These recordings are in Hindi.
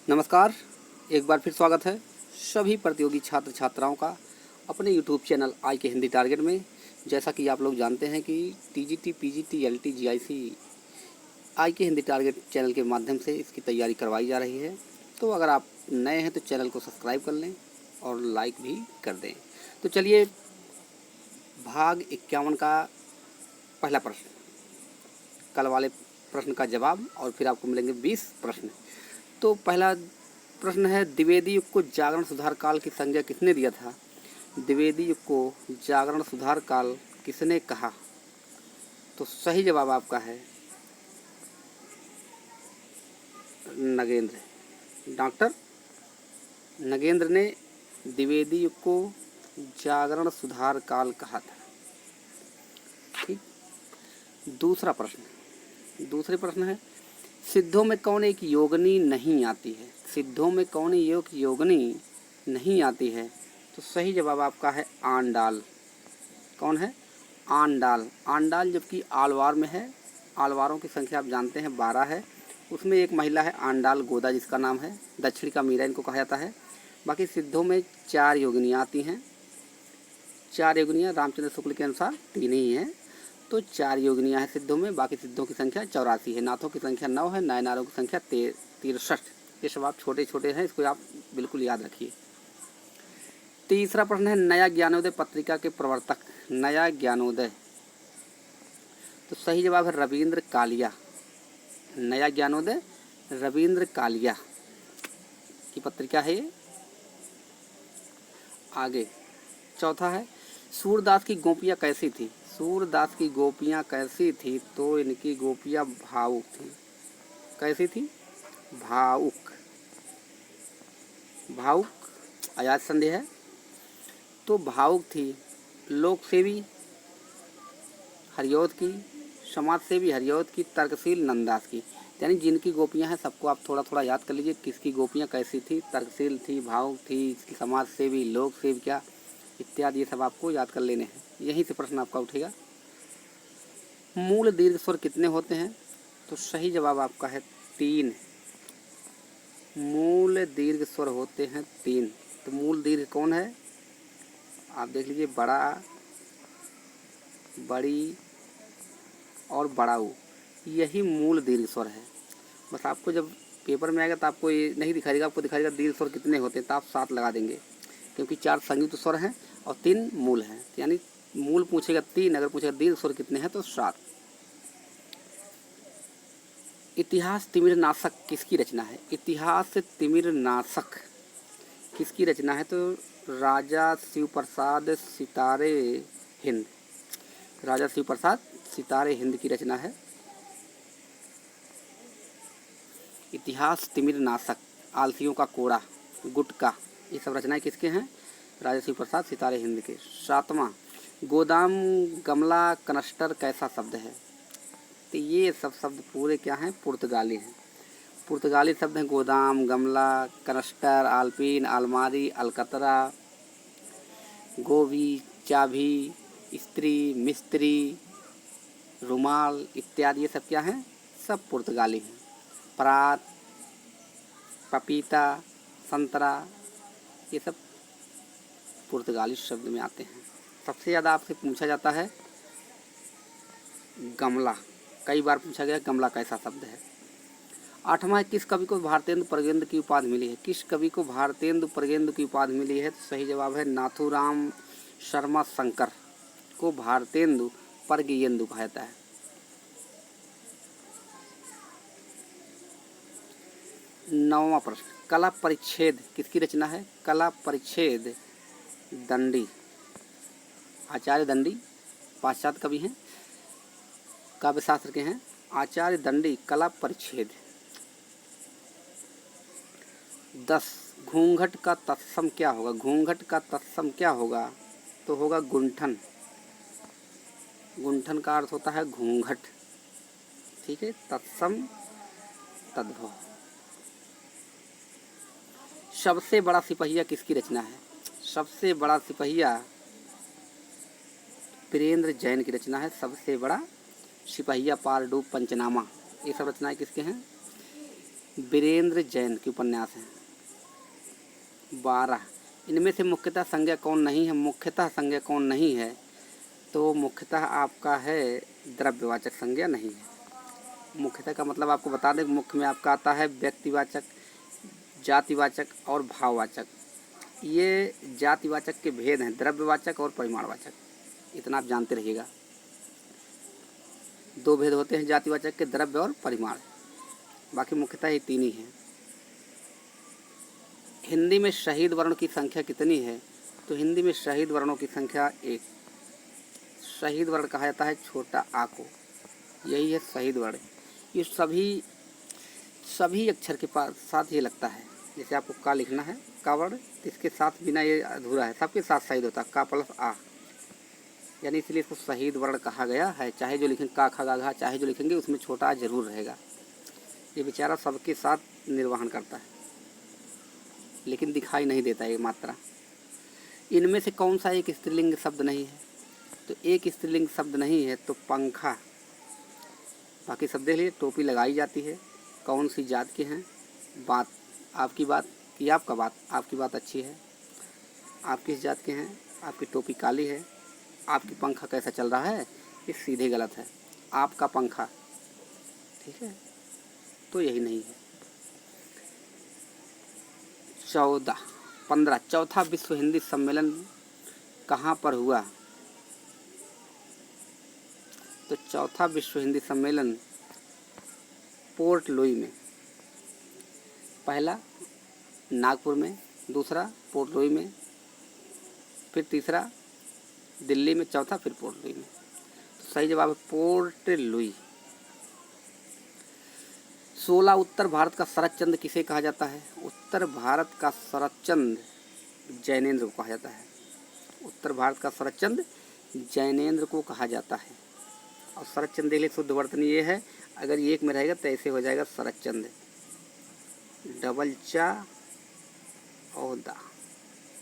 नमस्कार। एक बार फिर स्वागत है सभी प्रतियोगी छात्र छात्राओं का अपने यूट्यूब चैनल आई के हिंदी टारगेट में। जैसा कि आप लोग जानते हैं कि टीजीटी, पीजीटी, एलटी, जीआईसी आई के हिंदी टारगेट चैनल के माध्यम से इसकी तैयारी करवाई जा रही है। तो अगर आप नए हैं तो चैनल को सब्सक्राइब कर लें और लाइक भी कर दें। तो चलिए, भाग 51 का पहला प्रश्न, कल वाले प्रश्न का जवाब, और फिर आपको मिलेंगे 20 प्रश्न। तो पहला प्रश्न है, द्विवेदी युग को जागरण सुधार काल की संज्ञा किसने दिया था? द्विवेदी युग को जागरण सुधार काल किसने कहा? तो सही जवाब आपका है नगेंद्र। डॉक्टर नगेंद्र ने द्विवेदी युग को जागरण सुधार काल कहा था। ठीक। दूसरे प्रश्न है, सिद्धों में कौन एक योगिनी नहीं आती है? सिद्धों में कौन एक योगिनी नहीं आती है? तो सही जवाब आपका है आंडाल। कौन है? आंडाल। आंडाल जबकि आलवार में है। आलवारों की संख्या आप जानते हैं 12 है। उसमें एक महिला है आंडाल गोदा, जिसका नाम है दक्षिण का मीरा, इनको कहा जाता है। बाकी सिद्धों में 4 योगिनियाँ आती हैं। 4 योगिनियाँ, रामचंद्र शुक्ल के अनुसार 3 ही हैं। तो 4 योगिनियाँ हैं सिद्धों में। बाकी सिद्धों की संख्या 84 है। नाथों की संख्या 9 है। नायनारों की संख्या 63। ये सब आप छोटे छोटे हैं, इसको आप बिल्कुल याद रखिए। तीसरा प्रश्न है, नया ज्ञानोदय पत्रिका के प्रवर्तक। नया ज्ञानोदय, तो सही जवाब है रविंद्र कालिया। नया ज्ञानोदय रविंद्र कालिया की पत्रिका है ये। आगे चौथा है, सूरदास की गोपियाँ कैसी थी? सूरदास की गोपियाँ कैसी थी? तो इनकी गोपियाँ भावुक थी। कैसी थी? भावुक। भावुक अजात संदेह है। तो भावुक थी, लोक सेवी हरिऔध की, समाज सेवी हरिऔध की, तर्कशील नंददास की। यानी जिनकी गोपियाँ हैं सबको आप थोड़ा थोड़ा याद कर लीजिए, किसकी गोपियाँ कैसी थी, तर्कशील थी, भावुक थी, समाज सेवी, लोक सेवी क्या इत्यादि, ये सब आपको याद कर लेने हैं। यहीं से प्रश्न आपका उठेगा। मूल दीर्घ स्वर कितने होते हैं? तो सही जवाब आपका है 3। मूल दीर्घ स्वर होते हैं 3। तो मूल दीर्घ कौन है? आप देख लीजिए, बड़ा, बड़ी और बड़ा ऊ, यही मूल दीर्घ स्वर है। बस आपको जब पेपर में आएगा तो आपको ये नहीं दिखाएगा, आपको दिखाएगा दीर्घ स्वर कितने होते हैं, तो आप 7 लगा देंगे, क्योंकि 4 संयुक्त स्वर हैं और 3 मूल हैं। यानी मूल पूछेगा 3, अगर पूछेगा दीर्घ स्वर कितने हैं तो 7। इतिहास तिमिर नाशक किसकी रचना है? इतिहास तिमिर नाशक किसकी रचना है? तो राजा शिव प्रसाद सितारे हिंद। राजा शिव प्रसाद सितारे हिंद की रचना है इतिहास तिमिर नाशक। आलसियों का कोड़ा, गुटका, ये सब रचनाएं किसके हैं? राजा शिव प्रसाद सितारे हिंद के। 7वां, गोदाम, गमला, कनस्टर कैसा शब्द है? तो ये सब शब्द पूरे क्या हैं? पुर्तगाली हैं। पुर्तगाली शब्द हैं गोदाम, गमला, कनस्टर, आलपीन, अलमारी, अलकतरा, गोभी, चाभी, स्त्री, मिस्त्री, रुमाल इत्यादि, ये सब क्या हैं? सब पुर्तगाली हैं। परात, पपीता, संतरा, ये सब पुर्तगाली शब्द में आते हैं। सबसे ज़्यादा आपसे पूछा जाता है गमला, कई बार पूछा गया गमला कैसा शब्द है। 8वां है, किस कवि को भारतेंदु परगेंदु की उपाधि मिली है? किस कवि को भारतेंदु परगेंदु की उपाधि मिली है? तो सही जवाब है नाथुराम शर्मा शंकर को भारतेंदु परगेंदु कहा जाता है। 9वां प्रश्न, कला परिच्छेद किसकी रचना है? कला परिच्छेद दंडी, आचार्य दंडी, पाश्चात्य कवि हैं, काव्य शास्त्र के हैं। आचार्य दंडी, कला परिच्छेद। 10, घूंघट का तत्सम क्या होगा? घूंघट का तत्सम क्या होगा? तो होगा गुंठन। गुंठन का अर्थ होता है घूंघट। ठीक है, तत्सम तद्भव। सबसे बड़ा सिपहिया किसकी रचना है? सबसे बड़ा सिपहिया वीरेंद्र जैन की रचना है। सबसे बड़ा सिपहिया, पार डूब, पंचनामा, ये सब रचनाएं किसके हैं? वीरेंद्र जैन के उपन्यास हैं। 12 इनमें से मुख्यतः संज्ञा कौन नहीं है? मुख्यतः संज्ञा कौन नहीं है? तो मुख्यतः आपका है द्रव्यवाचक संज्ञा नहीं है। मुख्यतः का मतलब आपको बता दें, मुख्य में आपका आता है व्यक्तिवाचक, जातिवाचक और भाववाचक। ये जातिवाचक के भेद हैं, द्रव्यवाचक और परिमाणवाचक, इतना आप जानते रहिएगा। 2 भेद होते हैं जातिवाचक के, द्रव्य और परिमाण। बाकी मुख्यतः ये 3 ही हैं। हिंदी में शहीद वर्ण की संख्या कितनी है? तो हिंदी में शहीद वर्णों की संख्या 1। शहीद वर्ण कहा जाता है छोटा आ को, यही है शहीद वर्ण। ये सभी अक्षर के साथ ये लगता है। जैसे आपको का लिखना है, का वर्ण, तो इसके साथ बिना ये अधूरा है, सबके साथ शहीद होता है, का प्लस आ, यानी इसलिए इसको शहीद वर्ण कहा गया है। चाहे जो लिखेंगे का खा गा घा, चाहे जो लिखेंगे उसमें छोटा आ जरूर रहेगा। ये बेचारा सबके साथ निर्वहन करता है, लेकिन दिखाई नहीं देता ये मात्रा। इनमें से कौन सा एक स्त्रीलिंग शब्द नहीं है? तो एक स्त्रीलिंग शब्द नहीं है तो पंखा। बाकी शब्द लिए टोपी लगाई जाती है। कौन सी जात के हैं? बात, आपकी बात कि आपका बात, आपकी बात अच्छी है। आप किस जात के हैं? आपकी टोपी काली है। आपकी पंखा कैसा चल रहा है? ये सीधे गलत है, आपका पंखा, ठीक है, तो यही नहीं है। 15 चौथा विश्व हिंदी सम्मेलन कहाँ पर हुआ? तो चौथा विश्व हिंदी सम्मेलन पोर्ट लुई में। पहला नागपुर में, दूसरा पोर्ट लुई में, फिर तीसरा दिल्ली में, चौथा फिर पोर्ट लुई में। तो सही जवाब है पोर्ट लुई। 16 उत्तर भारत का शरद चंद्र किसे कहा जाता है? उत्तर भारत का शरद चंद्र जैनेंद्र को कहा जाता है। उत्तर भारत का शरद चंद्र जैनेंद्र को कहा जाता है। और शरद चंद्र के लिए शुद्ध वर्तनी ये है, अगर ये एक में रहेगा तो ऐसे हो जाएगा शरद चंद्र, डबल चा और दा,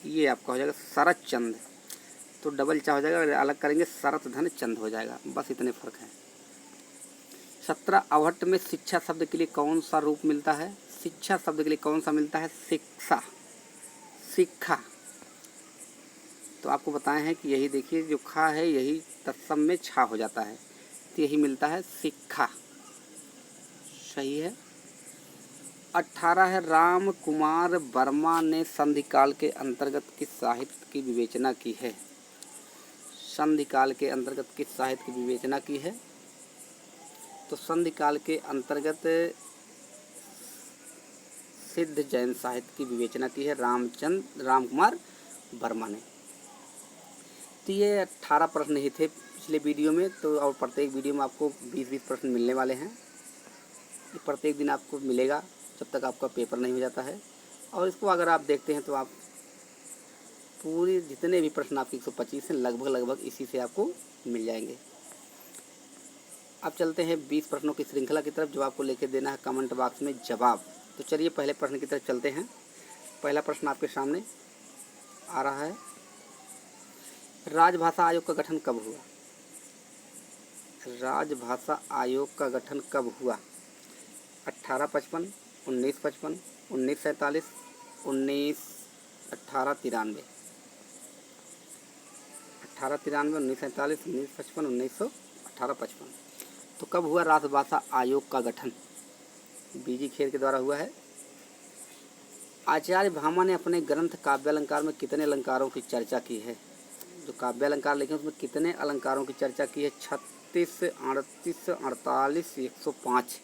ये आपका हो जाएगा शरद चंद्र। तो डबल चा हो जाएगा, अगर अलग करेंगे शरत धन चंद हो जाएगा, बस इतने फर्क है। 17 अवहट्ट में शिक्षा शब्द के लिए कौन सा रूप मिलता है? शिक्षा शब्द के लिए कौन सा मिलता है? शिक्षा, शिक्षा। तो आपको बताए हैं कि यही देखिए, जो खा है यही तत्सम में छा हो जाता है, तो यही मिलता है शिक्षा, सही है। 18 है राम कुमार वर्मा ने संधिकाल के अंतर्गत किस साहित्य की विवेचना की है? संधिकाल के अंतर्गत किस साहित्य की विवेचना की है? तो संधिकाल के अंतर्गत सिद्ध जैन साहित्य की विवेचना की है राम कुमार वर्मा ने। तो ये 18 प्रश्न ही थे पिछले वीडियो में, तो और प्रत्येक वीडियो में आपको 20-20 प्रश्न मिलने वाले हैं। ये प्रत्येक दिन आपको मिलेगा जब तक आपका पेपर नहीं हो जाता है। और इसको अगर आप देखते हैं तो आप पूरी जितने भी प्रश्न आपके 125 हैं लगभग इसी से आपको मिल जाएंगे। अब चलते हैं 20 प्रश्नों की श्रृंखला की तरफ, जो आपको लेके देना है कमेंट बॉक्स में जवाब। तो चलिए पहले प्रश्न की तरफ चलते हैं। पहला प्रश्न आपके सामने आ रहा है, राजभाषा आयोग का गठन कब हुआ? राजभाषा आयोग का गठन कब हुआ? 1855, 1955, 1947, 1893, 1947, 1955, 1855। तो कब हुआ राजभाषा आयोग का गठन? बीजी खेर के द्वारा हुआ है। आचार्य भामा ने अपने ग्रंथ काव्यालंकार में कितने अलंकारों की चर्चा की है? जो काव्यालंकार लिखे उसमें कितने अलंकारों की चर्चा की है? 36, 38, 48, 105।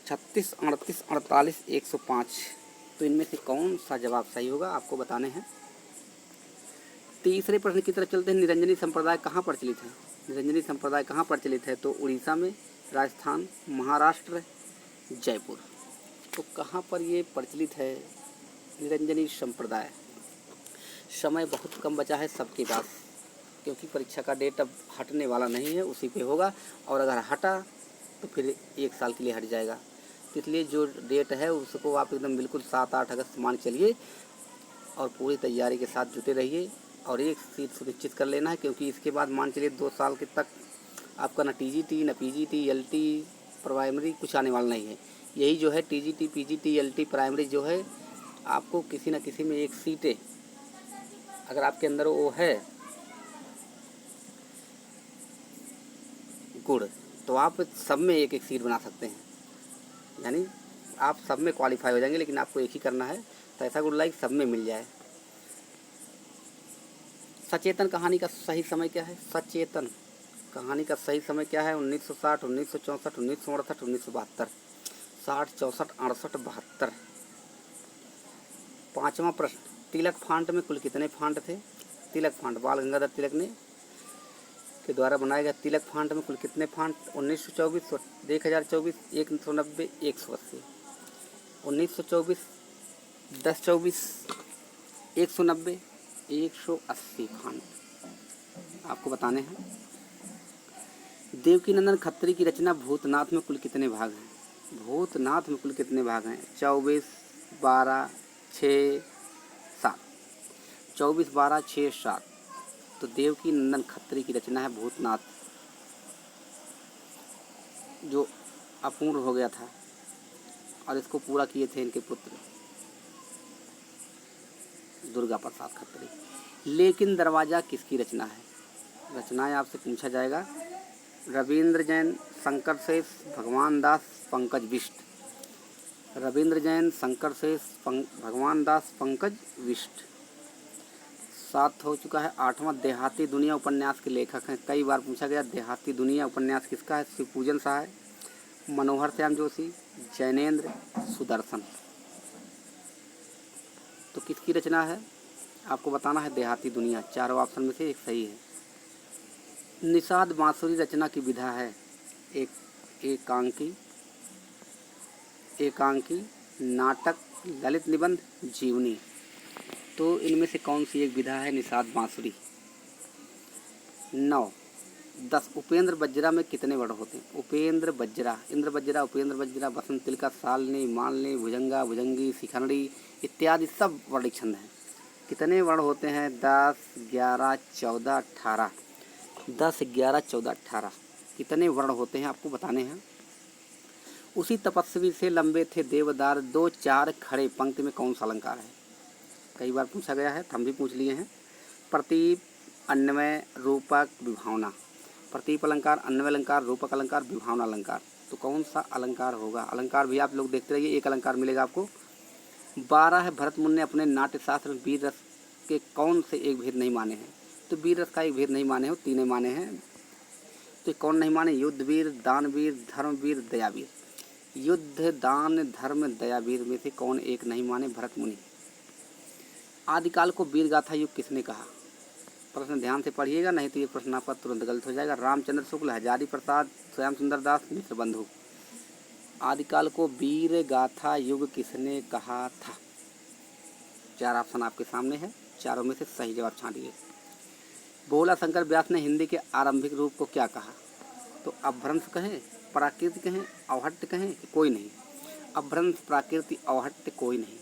36, 38, 48, 105। तो इनमें से कौन सा जवाब सही होगा आपको बताने हैं। तीसरे प्रश्न की तरफ चलते हैं। निरंजनी संप्रदाय कहाँ प्रचलित है? निरंजनी संप्रदाय कहाँ प्रचलित है? तो उड़ीसा में, राजस्थान, महाराष्ट्र, जयपुर। तो कहाँ पर ये प्रचलित है निरंजनी संप्रदाय? समय बहुत कम बचा है सबके पास, क्योंकि परीक्षा का डेट अब हटने वाला नहीं है, उसी पे होगा। और अगर हटा तो फिर 1 साल के लिए हट जाएगा। तो इसलिए जो डेट है उसको आप एकदम बिल्कुल 7-8 अगस्त मान चलिए और पूरी तैयारी के साथ जुटे रहिए। और एक सीट सुनिश्चित कर लेना है, क्योंकि इसके बाद मान चलिए 2 साल के तक आपका ना TGT, ना PGT, LT, प्राइमरी कुछ आने वाला नहीं है। यही जो है टीजीटी, पीजीटी, एलटी प्राइमरी जो है, आपको किसी न किसी में एक सीटें अगर आपके अंदर वो है गुण, तो आप सब में एक एक सीट बना सकते हैं, यानी आप सब में क्वालिफाई हो जाएंगे। लेकिन आपको एक ही करना है, तो ऐसा गुड लाइक सब में मिल जाए। सचेतन कहानी का सही समय क्या है? सचेतन कहानी का सही समय क्या है? 1960, 1964, 1968, 1972। 60, 64, 68, 72। पाँचवा प्रश्न, तिलक फांट में कुल कितने फांट थे? तिलक फांट, बाल गंगाधर तिलक ने के द्वारा बनाए गए तिलक फांट में कुल कितने फांट? 1924, 1024, 190, 180। 1924, 1024, 190, 180 फांट आपको बताने हैं। देवकीनंदन खत्री की रचना भूतनाथ में कुल कितने भाग हैं? भूतनाथ में कुल कितने भाग हैं? 24, 12, 6, 7। 24, 12, 6, 7। तो देवकीनंदन खत्री की रचना है भूतनाथ, जो अपूर्ण हो गया था और इसको पूरा किए थे इनके पुत्र दुर्गा प्रसाद खत्री। लेकिन दरवाजा किसकी रचना है? रचनाएं आपसे पूछा जाएगा। रविंद्र जैन, शंकर शेष, भगवान दास, पंकज बिष्ट। रविंद्र जैन, शंकर शेष, भगवान दास, पंकज बिष्ट। 7 हो चुका है। 8वां, देहाती दुनिया उपन्यास के लेखक हैं। कई बार पूछा गया देहाती दुनिया उपन्यास किसका है? शिवपूजन सहाय, मनोहर श्याम जोशी, जैनेन्द्र, सुदर्शन। तो किसकी रचना है आपको बताना है? देहाती दुनिया। चारों ऑप्शन में से एक सही है। निषाद बांसुरी रचना की विधा है? एकांकी, एकांकी, नाटक, ललित निबंध, जीवनी। तो इनमें से कौन सी एक विधा है निषाद बांसुरी? 9, 10, उपेंद्र बज्रा में कितने वर्ण होते हैं? उपेंद्र बज्रा, इंद्र बज्रा, उपेंद्र बज्रा, बसंत तिलका, शालिनी, मालिनी, भुजंगा, भुजंगी, शिखंडी इत्यादि सब वर्णिक छंद हैं। कितने वर्ण होते हैं? 10, 11, 14, 18। 10, 11, 14, 18 कितने वर्ण होते हैं आपको बताने हैं। उसी तपस्वी से लंबे थे देवदार, 2 4 खड़े पंक्ति में कौन सा अलंकार है? कई बार पूछा गया है, हम भी पूछ लिए हैं। प्रतीप, अन्वय, रूपक, विभावना। प्रतीप अलंकार, अन्वय अलंकार, रूपक अलंकार, विभावना अलंकार। तो कौन सा अलंकार होगा? अलंकार भी आप लोग देखते रहिए, एक अलंकार मिलेगा आपको। 12 है, भरत मुनि ने अपने नाट्यशास्त्र में वीर रस के कौन से एक भेद नहीं माने हैं? तो वीर रस का एक भेद नहीं माने हो, तीनों माने हैं। तो कौन नहीं माने? युद्धवीर, दानवीर, धर्मवीर, दयावीर। युद्ध, दान, धर्म, दयावीर में से कौन एक नहीं माने? भरत मुनि। आदिकाल को वीर गाथा युग किसने कहा? प्रश्न ध्यान से पढ़िएगा, नहीं तो ये प्रश्न आपका तुरंत गलत हो जाएगा। रामचंद्र शुक्ल, हजारी प्रसाद, श्याम सुंदर दास, मित्र बंधु। आदिकाल को वीर गाथा युग किसने कहा था? 4 ऑप्शन आपके सामने है, चारों में से सही जवाब छांटिए। भोला शंकर व्यास ने हिंदी के आरंभिक रूप को क्या कहा? तो अपभ्रंश कहें, प्राकृत कहें, अवहट्ट कहें, कोई नहीं। अपभ्रंश, प्राकृति, अवहट्ट कोई नहीं।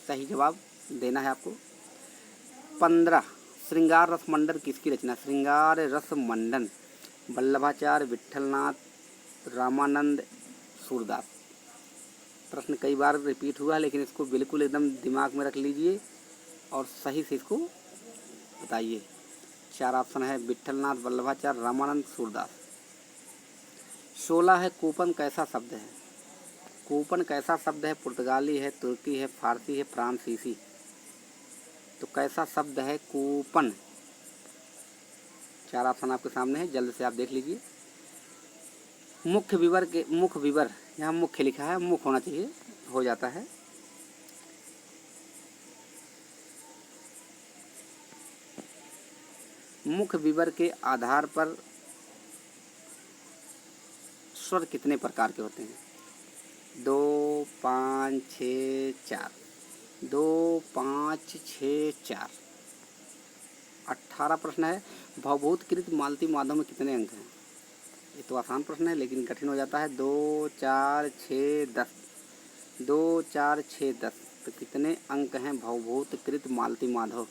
सही जवाब देना है आपको। 15, श्रृंगार रस मंडन किसकी रचना? श्रृंगार रस मंडन, वल्लभाचार्य, विट्ठलनाथ, रामानंद, सूरदास। प्रश्न कई बार रिपीट हुआ है, लेकिन इसको बिल्कुल एकदम दिमाग में रख लीजिए और सही से इसको बताइए। 4 ऑप्शन है, विट्ठलनाथ, वल्लभाचार्य, रामानंद, सूरदास। 16 है, कूपन कैसा शब्द है? कूपन कैसा शब्द है? पुर्तगाली है, तुर्की है, फारसी है, फ्रांसीसी। तो कैसा शब्द है कूपन? 4 ऑप्शन आपके सामने है, जल्द से आप देख लीजिए। मुख्य विवर के, मुख्य विवर, यहाँ मुख्य लिखा है, मुख्य होना चाहिए, हो जाता है। मुख्य विवर के आधार पर स्वर कितने प्रकार के होते हैं? 2, 5, 6, 4। 2, 5, 6, 4। 18 प्रश्न है। भवभूतकृत मालती माधव में कितने अंक हैं? ये तो आसान प्रश्न है, लेकिन कठिन हो जाता है। 2, 4, 6, 10। 2, 4, 6, 10। तो कितने अंक हैं भवभूतकृत मालती माधव?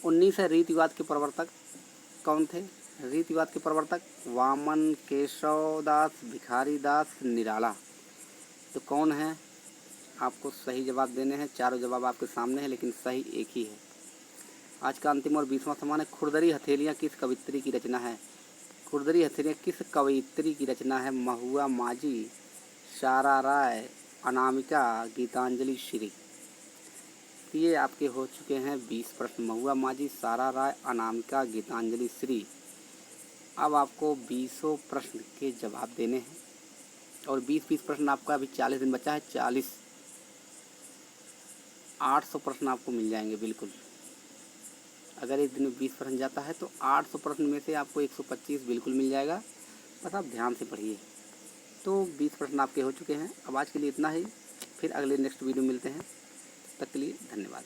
19 है, रीतिवाद के प्रवर्तक कौन थे? रीतिवाद के प्रवर्तक वामन, केशव दास, भिखारी दास, निराला। तो कौन है? आपको सही जवाब देने हैं। चारों जवाब आपके सामने हैं, लेकिन सही एक ही है। आज का अंतिम और 20वां सवाल है, खुरदरी हथेलियाँ किस कवियत्री की रचना है? खुरदरी हथेलियाँ किस कवयित्री की रचना है? महुआ माझी, सारा राय, अनामिका, गीतांजलि श्री। ये आपके हो चुके हैं 20 प्रश्न। महुआ माझी, सारा राय, अनामिका, गीतांजलि श्री। अब आपको 20 प्रश्न के जवाब देने हैं और 20-20 प्रश्न आपका अभी 40 दिन बचा है। 800 प्रश्न आपको मिल जाएंगे बिल्कुल। अगर एक दिन में 20 प्रश्न जाता है तो 800 प्रश्न में से आपको 125 बिल्कुल मिल जाएगा। बस आप ध्यान से पढ़िए। तो 20 प्रश्न आपके हो चुके हैं। अब आज के लिए इतना ही, फिर अगले नेक्स्ट वीडियो मिलते हैं। तब तक के लिए धन्यवाद।